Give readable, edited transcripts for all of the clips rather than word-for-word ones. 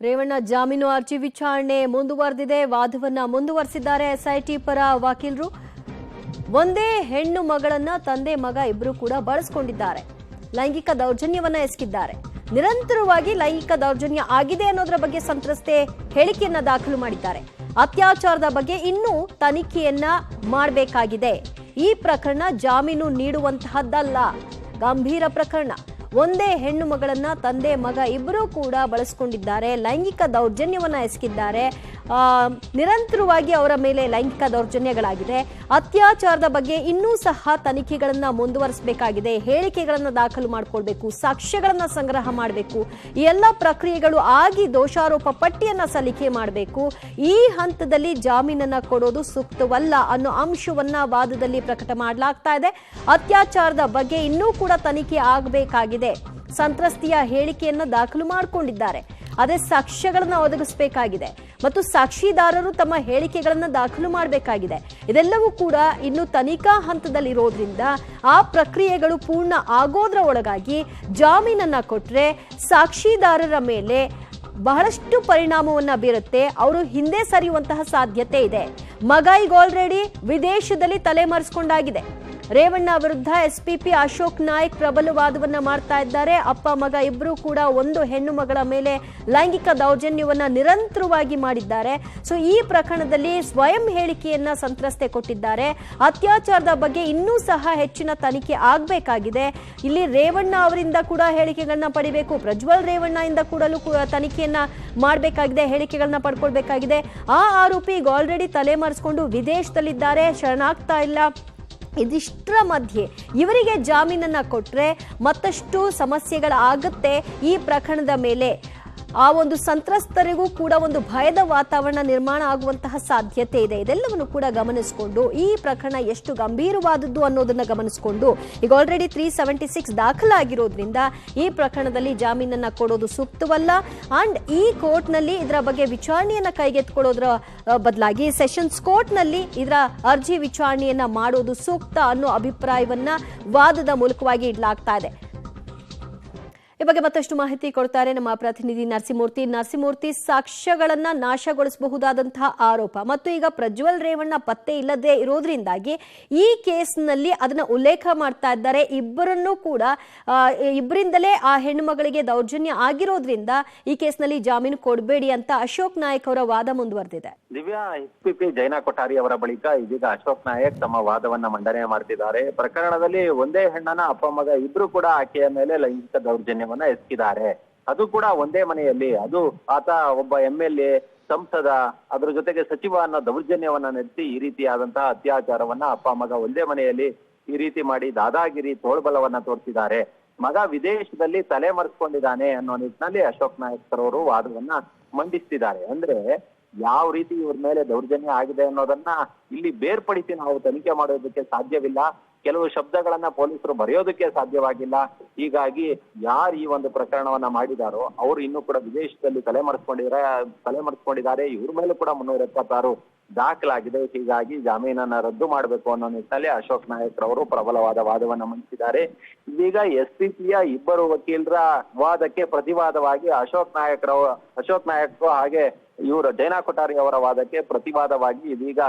ರೇವಣ್ಣ ಜಾಮೀನು ಅರ್ಜಿ ವಿಚಾರಣೆ ಮುಂದುವರೆದಿದೆ. ವಾದವನ್ನ ಮುಂದುವರೆಸಿದ್ದಾರೆ ಎಸ್ಐಟಿ ಪರ ವಕೀಲರು. ಒಂದೇ ಹೆಣ್ಣು ಮಗಳನ್ನ ತಂದೆ ಮಗ ಇಬ್ಬರು ಕೂಡ ಬಳಸಿಕೊಂಡಿದ್ದಾರೆ. ಲೈಂಗಿಕ ದೌರ್ಜನ್ಯವನ್ನ ಎಸಗಿದ್ದಾರೆ. ನಿರಂತರವಾಗಿ ಲೈಂಗಿಕ ದೌರ್ಜನ್ಯ ಆಗಿದೆ ಅನ್ನೋದರ ಬಗ್ಗೆ ಸಂತ್ರಸ್ತೆ ಹೇಳಿಕೆಯನ್ನ ದಾಖಲು ಮಾಡಿದ್ದಾರೆ. ಅತ್ಯಾಚಾರದ ಬಗ್ಗೆ ಇನ್ನೂ ತನಿಖೆಯನ್ನ ಮಾಡಬೇಕಾಗಿದೆ. ಈ ಪ್ರಕರಣ ಜಾಮೀನು ನೀಡುವಂತಹದ್ದಲ್ಲ, ಗಂಭೀರ ಪ್ರಕರಣ. ಒಂದೇ ಹೆಣ್ಣು ಮಗಳನ್ನ ತಂದೆ ಮಗ ಇಬ್ಬರೂ ಕೂಡ ಬಳಸಿಕೊಂಡಿದ್ದಾರೆ. ಲೈಂಗಿಕ ದೌರ್ಜನ್ಯವನ್ನ ಎಸಗಿದ್ದಾರೆ. ನಿರಂತರವಾಗಿ ಅವರ ಮೇಲೆ ಲೈಂಗಿಕ ದೌರ್ಜನ್ಯಗಳಾಗಿದೆ. ಅತ್ಯಾಚಾರದ ಬಗ್ಗೆ ಇನ್ನೂ ಸಹ ತನಿಖೆಗಳನ್ನ ಮುಂದುವರಿಸಬೇಕಾಗಿದೆ. ಹೇಳಿಕೆಗಳನ್ನ ದಾಖಲು ಮಾಡಿಕೊಳ್ಬೇಕು, ಸಾಕ್ಷ್ಯಗಳನ್ನ ಸಂಗ್ರಹ ಮಾಡಬೇಕು. ಈ ಎಲ್ಲ ಪ್ರಕ್ರಿಯೆಗಳು ಆಗಿ ದೋಷಾರೋಪ ಪಟ್ಟಿಯನ್ನ ಸಲ್ಲಿಕೆ ಮಾಡಬೇಕು. ಈ ಹಂತದಲ್ಲಿ ಜಾಮೀನನ್ನ ಕೊಡೋದು ಸೂಕ್ತವಲ್ಲ ಅನ್ನೋ ಅಂಶವನ್ನ ವಾದದಲ್ಲಿ ಪ್ರಕಟ ಮಾಡಲಾಗ್ತಾ ಇದೆ. ಅತ್ಯಾಚಾರದ ಬಗ್ಗೆ ಇನ್ನೂ ಕೂಡ ತನಿಖೆ ಆಗಬೇಕಾಗಿದೆ. ಸಂತ್ರಸ್ತೆಯ ಹೇಳಿಕೆಯನ್ನ ದಾಖಲು ಮಾಡಿಕೊಂಡಿದ್ದಾರೆ. ಅದೇ ಸಾಕ್ಷ್ಯಗಳನ್ನ ಒದಗಿಸಬೇಕಾಗಿದೆ ಮತ್ತು ಸಾಕ್ಷಿದಾರರು ತಮ್ಮ ಹೇಳಿಕೆಗಳನ್ನ ದಾಖಲು ಮಾಡಬೇಕಾಗಿದೆ. ಇದೆಲ್ಲವೂ ಕೂಡ ಇನ್ನು ತನಿಖಾ ಹಂತದಲ್ಲಿರೋದ್ರಿಂದ ಆ ಪ್ರಕ್ರಿಯೆಗಳು ಪೂರ್ಣ ಆಗೋದ್ರ ಒಳಗಾಗಿ ಜಾಮೀನನ್ನ ಕೊಟ್ರೆ ಸಾಕ್ಷಿದಾರರ ಮೇಲೆ ಬಹಳಷ್ಟು ಪರಿಣಾಮವನ್ನ ಬೀರುತ್ತೆ. ಅವರು ಹಿಂದೆ ಸರಿಯುವಂತಹ ಸಾಧ್ಯತೆ ಇದೆ. ಮಗ ಈಗ ಆಲ್ರೆಡಿ ವಿದೇಶದಲ್ಲಿ ತಲೆಮರೆಸಿಕೊಂಡಾಗಿದೆ. ರೇವಣ್ಣ ವಿರುದ್ಧ ಎಸ್ಪಿಪಿ ಅಶೋಕ್ ನಾಯಕ್ ಪ್ರಬಲ ವಾದವನ್ನ ಮಾಡ್ತಾ ಇದ್ದಾರೆ. ಅಪ್ಪ ಮಗ ಇಬ್ಬರು ಕೂಡ ಒಂದು ಹೆಣ್ಣು ಮಗಳ ಮೇಲೆ ಲೈಂಗಿಕ ದೌರ್ಜನ್ಯವನ್ನ ನಿರಂತರವಾಗಿ ಮಾಡಿದ್ದಾರೆ. ಸೊ ಈ ಪ್ರಕರಣದಲ್ಲಿ ಸ್ವಯಂ ಹೇಳಿಕೆಯನ್ನ ಸಂತ್ರಸ್ತೆ ಕೊಟ್ಟಿದ್ದಾರೆ. ಅತ್ಯಾಚಾರದ ಬಗ್ಗೆ ಇನ್ನೂ ಸಹ ಹೆಚ್ಚಿನ ತನಿಖೆ ಆಗಬೇಕಾಗಿದೆ. ಇಲ್ಲಿ ರೇವಣ್ಣ ಅವರಿಂದ ಕೂಡ ಹೇಳಿಕೆಗಳನ್ನ ಪಡಿಬೇಕು. ಪ್ರಜ್ವಲ್ ರೇವಣ್ಣ ಇಂದ ಕೂಡಲೂ ತನಿಖೆಯನ್ನ ಮಾಡಬೇಕಾಗಿದೆ, ಹೇಳಿಕೆಗಳನ್ನ ಪಡ್ಕೊಳ್ಬೇಕಾಗಿದೆ. ಆ ಆರೋಪಿ ಈಗ ಆಲ್ರೆಡಿ ತಲೆಮರೆಸಿಕೊಂಡು ವಿದೇಶದಲ್ಲಿದ್ದಾರೆ, ಶರಣಾಗ್ತಾ ಇಲ್ಲ. ಇದಿಷ್ಟರ ಮಧ್ಯೆ ಇವರಿಗೆ ಜಾಮೀನನ್ನ ಕೊಟ್ರೆ ಮತ್ತಷ್ಟು ಸಮಸ್ಯೆಗಳಾಗುತ್ತೆ. ಈ ಪ್ರಕರಣದ ಮೇಲೆ ಆ ಒಂದು ಸಂತ್ರಸ್ತರಿಗೂ ಕೂಡ ಒಂದು ಭಯದ ವಾತಾವರಣ ನಿರ್ಮಾಣ ಆಗುವಂತಹ ಸಾಧ್ಯತೆ ಇದೆ. ಇದೆಲ್ಲವನ್ನು ಕೂಡ ಗಮನಿಸಿಕೊಂಡು ಈ ಪ್ರಕರಣ ಎಷ್ಟು ಗಂಭೀರವಾದದ್ದು ಅನ್ನೋದನ್ನ ಗಮನಿಸಿಕೊಂಡು ಈಗ ಆಲ್ರೆಡಿ 376 ದಾಖಲಾಗಿರೋದ್ರಿಂದ ಈ ಪ್ರಕರಣದಲ್ಲಿ ಜಾಮೀನನ್ನ ಕೊಡೋದು ಸೂಕ್ತವಲ್ಲ. ಅಂಡ್ ಈ ಕೋರ್ಟ್ನಲ್ಲಿ ಇದರ ಬಗ್ಗೆ ವಿಚಾರಣೆಯನ್ನ ಕೈಗೆತ್ತಿಕೊಳ್ಳೋದ್ರ ಬದಲಾಗಿ ಸೆಷನ್ಸ್ ಕೋರ್ಟ್ನಲ್ಲಿ ಇದರ ಅರ್ಜಿ ವಿಚಾರಣೆಯನ್ನ ಮಾಡೋದು ಸೂಕ್ತ ಅನ್ನೋ ಅಭಿಪ್ರಾಯವನ್ನ ವಾದದ ಮೂಲಕವಾಗಿ ಇಡಲಾಗ್ತಾ ಇದೆ. ಈ ಬಗ್ಗೆ ಮತ್ತಷ್ಟು ಮಾಹಿತಿ ಕೊಡ್ತಾರೆ ನಮ್ಮ ಪ್ರತಿನಿಧಿ ನರಸಿಂಹಮೂರ್ತಿ. ಸಾಕ್ಷ್ಯಗಳನ್ನ ನಾಶಗೊಳಿಸಬಹುದಾದಂತಹ ಆರೋಪ ಮತ್ತು ಈಗ ಪ್ರಜ್ವಲ್ ರೇವಣ್ಣ ಪತ್ತೆ ಇಲ್ಲದೆ ಇರೋದ್ರಿಂದಾಗಿ ಈ ಕೇಸ್ನಲ್ಲಿ ಅದನ್ನ ಉಲ್ಲೇಖ ಮಾಡ್ತಾ ಇದ್ದಾರೆ. ಇಬ್ಬರಿಂದಲೇ ಆ ಹೆಣ್ಣು ಮಗಳಿಗೆ ದೌರ್ಜನ್ಯ ಆಗಿರೋದ್ರಿಂದ ಈ ಕೇಸ್ನಲ್ಲಿ ಜಾಮೀನು ಕೊಡಬೇಡಿ ಅಂತ ಅಶೋಕ್ ನಾಯಕ್ ಅವರ ವಾದ ಮುಂದುವರೆದಿದೆ. ದಿವ್ಯಾ, ಎಸ್ಪಿಪಿ ಜೈನಾ ಕೊಠಾರಿ ಅವರ ಬಳಿಕ ಇದೀಗ ಅಶೋಕ್ ನಾಯಕ್ ತಮ್ಮ ವಾದವನ್ನ ಮಂಡನೆ ಮಾಡ್ತಿದ್ದಾರೆ. ಪ್ರಕರಣದಲ್ಲಿ ಒಂದೇ ಹೆಣ್ಣನ ಅಪ್ಪ ಮಗ ಇಬ್ರು ಕೂಡ ಆಕೆಯ ಮೇಲೆ ಲೈಂಗಿಕ ದೌರ್ಜನ್ಯವನ್ನ ಎಸಗಿದ್ದಾರೆ. ಅದು ಕೂಡ ಒಂದೇ ಮನೆಯಲ್ಲಿ. ಅದು ಆತ ಒಬ್ಬ MLA, ಸಂಸದ, ಅದ್ರ ಜೊತೆಗೆ ಸಚಿವ ಅನ್ನೋ ದೌರ್ಜನ್ಯವನ್ನ ನಡೆಸಿ ಈ ರೀತಿಯಾದಂತಹ ಅತ್ಯಾಚಾರವನ್ನ ಅಪ್ಪ ಮಗ ಒಂದೇ ಮನೆಯಲ್ಲಿ ಈ ರೀತಿ ಮಾಡಿ ದಾದಾಗಿರಿ ತೋಳ್ಬಲವನ್ನ ತೋರಿಸಿದ್ದಾರೆ. ಮಗ ವಿದೇಶದಲ್ಲಿ ತಲೆಮರೆಸ್ಕೊಂಡಿದ್ದಾನೆ ಅನ್ನೋ ನಿಟ್ಟಿನಲ್ಲಿ ಅಶೋಕ್ ನಾಯಕ್ ಅವರು ವಾದವನ್ನ ಮಂಡಿಸ್ತಿದ್ದಾರೆ. ಅಂದ್ರೆ ಯಾವ ರೀತಿ ಇವ್ರ ಮೇಲೆ ದೌರ್ಜನ್ಯ ಆಗಿದೆ ಅನ್ನೋದನ್ನ ಇಲ್ಲಿ ಬೇರ್ಪಡಿಸಿ ನಾವು ತನಿಖೆ ಮಾಡೋದಕ್ಕೆ ಸಾಧ್ಯವಿಲ್ಲ. ಕೆಲವು ಶಬ್ದಗಳನ್ನ ಪೊಲೀಸರು ಬರೆಯೋದಕ್ಕೆ ಸಾಧ್ಯವಾಗಿಲ್ಲ. ಹೀಗಾಗಿ ಯಾರು ಈ ಒಂದು ಪ್ರಕರಣವನ್ನ ಮಾಡಿದಾರೋ ಅವ್ರು ಇನ್ನೂ ಕೂಡ ವಿದೇಶದಲ್ಲಿ ತಲೆಮರೆಸ್ಕೊಂಡಿದ್ದಾರೆ. ಇವ್ರ ಮೇಲೂ ಕೂಡ 376 ದಾಖಲಾಗಿದೆ. ಹೀಗಾಗಿ ಜಾಮೀನನ್ನ ರದ್ದು ಮಾಡಬೇಕು ಅನ್ನೋ ನಿಟ್ಟಿನಲ್ಲಿ ಅಶೋಕ್ ನಾಯಕ್ ರವರು ಪ್ರಬಲವಾದ ವಾದವನ್ನ ಮಂಡಿಸಿದ್ದಾರೆ. ಇದೀಗ SPPಯ ಇಬ್ಬರು ವಕೀಲರ ವಾದಕ್ಕೆ ಪ್ರತಿವಾದವಾಗಿ ಅಶೋಕ್ ನಾಯಕ್ ಹಾಗೆ ಇವರು ಜೈನಾ ಕೊಠಾರಿ ಅವರ ವಾದಕ್ಕೆ ಪ್ರತಿವಾದವಾಗಿ ಇದೀಗ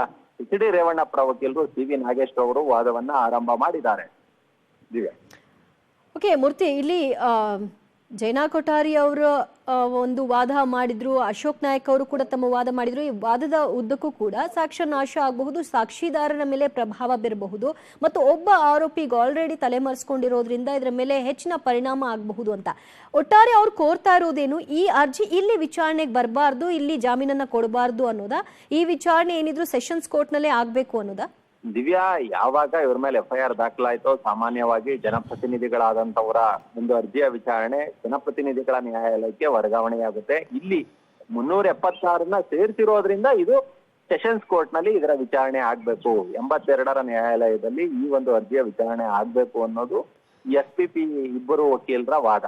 HD ರೇವಣ್ಣ ಪರ ವಕೀಲರು CV ನಾಗೇಶ್ ಅವರು ವಾದವನ್ನ ಆರಂಭ ಮಾಡಿದ್ದಾರೆ. ಓಕೆ ಮೂರ್ತಿ, ಇಲ್ಲಿ ಜೈನಾ ಕೊಠಾರಿ ಅವರು ಒಂದು ವಾದ ಮಾಡಿದ್ರು, ಅಶೋಕ್ ನಾಯಕ್ ಅವರು ಕೂಡ ತಮ್ಮ ವಾದ ಮಾಡಿದ್ರು. ಈ ವಾದದ ಉದ್ದಕ್ಕೂ ಕೂಡ ಸಾಕ್ಷ್ಯ ನಾಶ ಆಗಬಹುದು, ಸಾಕ್ಷಿದಾರರ ಮೇಲೆ ಪ್ರಭಾವ ಬೀರಬಹುದು ಮತ್ತು ಒಬ್ಬ ಆರೋಪಿಗೆ ಆಲ್ರೆಡಿ ತಲೆಮರೆಸ್ಕೊಂಡಿರೋದ್ರಿಂದ ಇದರ ಮೇಲೆ ಹೆಚ್ಚಿನ ಪರಿಣಾಮ ಆಗಬಹುದು ಅಂತ. ಒಟ್ಟಾರೆ ಅವ್ರು ಕೋರ್ತಾ ಇರೋದೇನು, ಈ ಅರ್ಜಿ ಇಲ್ಲಿ ವಿಚಾರಣೆಗೆ ಬರಬಾರ್ದು, ಇಲ್ಲಿ ಜಾಮೀನನ್ನ ಕೊಡಬಾರ್ದು ಅನ್ನೋದಾ, ಈ ವಿಚಾರಣೆ ಏನಿದ್ರು ಸೆಷನ್ಸ್ ಕೋರ್ಟ್ ನಲ್ಲೇ ಆಗ್ಬೇಕು ಅನ್ನೋದಾ? ದಿವ್ಯಾ, ಯಾವಾಗ ಇವ್ರ ಮೇಲೆ FIR ದಾಖಲಾಯ್ತೋ ಸಾಮಾನ್ಯವಾಗಿ ಜನಪ್ರತಿನಿಧಿಗಳಾದಂತವರ ಒಂದು ಅರ್ಜಿಯ ವಿಚಾರಣೆ ಜನಪ್ರತಿನಿಧಿಗಳ ನ್ಯಾಯಾಲಯಕ್ಕೆ ವರ್ಗಾವಣೆಯಾಗುತ್ತೆ. ಇಲ್ಲಿ 376 ಸೇರಿಸಿರೋದ್ರಿಂದ ಇದು ಸೆಷನ್ಸ್ ಕೋರ್ಟ್ ನಲ್ಲಿ ಇದರ ವಿಚಾರಣೆ ಆಗ್ಬೇಕು. 82ರ ನ್ಯಾಯಾಲಯದಲ್ಲಿ ಈ ಒಂದು ಅರ್ಜಿಯ ವಿಚಾರಣೆ ಆಗ್ಬೇಕು ಅನ್ನೋದು SPP ಇಬ್ಬರು ವಕೀಲರ ವಾದ.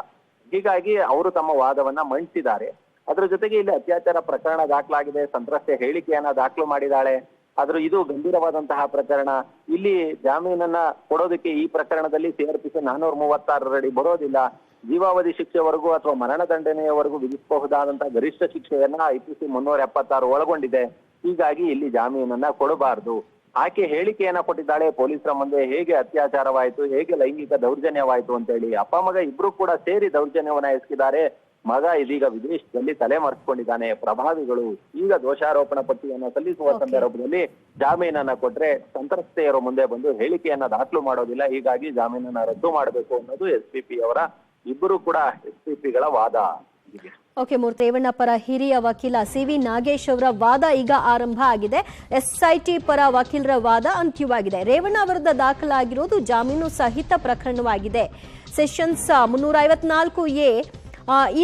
ಹೀಗಾಗಿ ಅವರು ತಮ್ಮ ವಾದವನ್ನ ಮಂಡಿಸಿದ್ದಾರೆ. ಅದ್ರ ಜೊತೆಗೆ ಇಲ್ಲಿ ಅತ್ಯಾಚಾರ ಪ್ರಕರಣ ದಾಖಲಾಗಿದೆ, ಸಂತ್ರಸ್ತೆ ಹೇಳಿಕೆಯನ್ನ ದಾಖಲು ಮಾಡಿದ್ದಾಳೆ. ಆದ್ರೂ ಇದು ಗಂಭೀರವಾದಂತಹ ಪ್ರಕರಣ. ಇಲ್ಲಿ ಜಾಮೀನನ್ನ ಕೊಡೋದಕ್ಕೆ ಈ ಪ್ರಕರಣದಲ್ಲಿ CRPC 436 ಅಡಿ ಬರೋದಿಲ್ಲ. ಜೀವಾವಧಿ ಶಿಕ್ಷೆವರೆಗೂ ಅಥವಾ ಮರಣದಂಡನೆಯವರೆಗೂ ವಿಧಿಸಬಹುದಾದಂತಹ ಗರಿಷ್ಠ ಶಿಕ್ಷೆಯನ್ನ IPC 376 ಒಳಗೊಂಡಿದೆ. ಹೀಗಾಗಿ ಇಲ್ಲಿ ಜಾಮೀನನ್ನ ಕೊಡಬಾರದು. ಆಕೆ ಹೇಳಿಕೆಯನ್ನ ಕೊಟ್ಟಿದ್ದಾಳೆ, ಪೊಲೀಸರ ಮುಂದೆ ಹೇಗೆ ಅತ್ಯಾಚಾರವಾಯಿತು, ಹೇಗೆ ಲೈಂಗಿಕ ದೌರ್ಜನ್ಯವಾಯಿತು ಅಂತ ಹೇಳಿ. ಅಪ್ಪ ಮಗ ಇಬ್ರು ಕೂಡ ಸೇರಿ ದೌರ್ಜನ್ಯವನ್ನ ಎಸಗಿದ್ದಾರೆ. ಮಗ ಇದೀಗ ವಿದೇಶದಲ್ಲಿ ತಲೆಮರೆಸಿಕೊಂಡಿದ್ದಾನೆ. ಪ್ರಭಾವಿಗಳು ಈಗ ದೋಷಾರೋಪಣಾ ಪಟ್ಟಿಯನ್ನ ಸಲ್ಲಿಸುವ ಸಂದರ್ಭದಲ್ಲಿ ಜಾಮೀನನ್ನ ಕೊಟ್ರೆ ಸಂತ್ರಸ್ತೆಯರ ಮುಂದೆ ಬಂದು ಹೇಳಿಕೆಯನ್ನ ದಾಖಲು ಮಾಡೋದಿಲ್ಲ. ಹೀಗಾಗಿ ಜಾಮೀನನ್ನ ರದ್ದು ಮಾಡಬೇಕು ಅನ್ನೋದು SPP ಅವರ ಇಬ್ಬರು ಕೂಡ SPPಗಳ ವಾದ. ಓಕೆ ಮೂರ್ತಿ, ರೇವಣ್ಣ ಪರ ಹಿರಿಯ ವಕೀಲ CV ನಾಗೇಶ್ ಅವರ ವಾದ ಈಗ ಆರಂಭ ಆಗಿದೆ. SIT ಪರ ವಕೀಲರ ವಾದ ಅಂತ್ಯವಾಗಿದೆ. ರೇವಣ್ಣ ವಿರುದ್ಧ ದಾಖಲಾಗಿರುವುದು ಜಾಮೀನು ಸಹಿತ ಪ್ರಕರಣವಾಗಿದೆ. ಸೆಷನ್ಸ್ 354A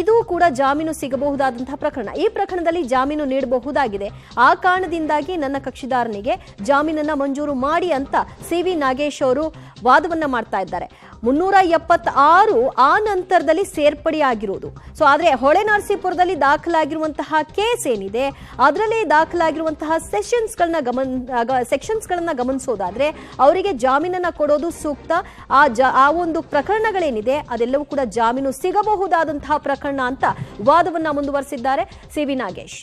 ಇದು ಕೂಡ ಜಾಮೀನು ಸಿಗಬಹುದಾದಂತಹ ಪ್ರಕರಣ. ಈ ಪ್ರಕರಣದಲ್ಲಿ ಜಾಮೀನು ನೀಡಬಹುದಾಗಿದೆ. ಆ ಕಾರಣದಿಂದಾಗಿ ನನ್ನ ಕಕ್ಷಿದಾರನಿಗೆ ಜಾಮೀನನ್ನ ಮಂಜೂರು ಮಾಡಿ ಅಂತ CV ನಾಗೇಶ್ ಅವರು ವಾದವನ್ನ ಮಾಡ್ತಾ ಇದ್ದಾರೆ. 376 ಆ ನಂತರದಲ್ಲಿ ಸೇರ್ಪಡೆಯಾಗಿರೋದು. ಸೊ ಆದ್ರೆ ಹೊಳೆನರಸೀಪುರದಲ್ಲಿ ದಾಖಲಾಗಿರುವಂತಹ ಕೇಸ್ ಏನಿದೆ ಅದರಲ್ಲಿ ದಾಖಲಾಗಿರುವಂತಹ ಸೆಕ್ಷನ್ಸ್ಗಳನ್ನ ಗಮನಿಸೋದಾದ್ರೆ ಅವರಿಗೆ ಜಾಮೀನನ್ನ ಕೊಡೋದು ಸೂಕ್ತ. ಆ ಒಂದು ಪ್ರಕರಣಗಳೇನಿದೆ ಅದೆಲ್ಲವೂ ಕೂಡ ಜಾಮೀನು ಸಿಗಬಹುದಾದಂತಹ ಪ್ರಕರಣ ಅಂತ ವಾದವನ್ನ ಮುಂದುವರೆಸಿದ್ದಾರೆ CV ನಾಗೇಶ್.